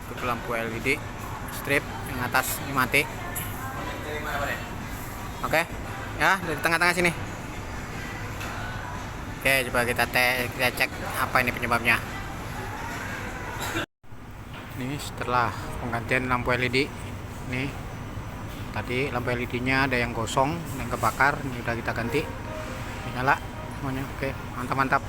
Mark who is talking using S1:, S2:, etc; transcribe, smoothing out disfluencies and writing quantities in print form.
S1: Untuk lampu LED strip yang atas ini mati. Oke, ya dari tengah-tengah sini. Oke, coba kita cek apa ini penyebabnya. Ini setelah penggantian lampu LED. Nih, tadi lampu LED-nya ada yang gosong, ada yang kebakar. Ini udah kita ganti. Nyala semuanya. Oke, mantap-mantap.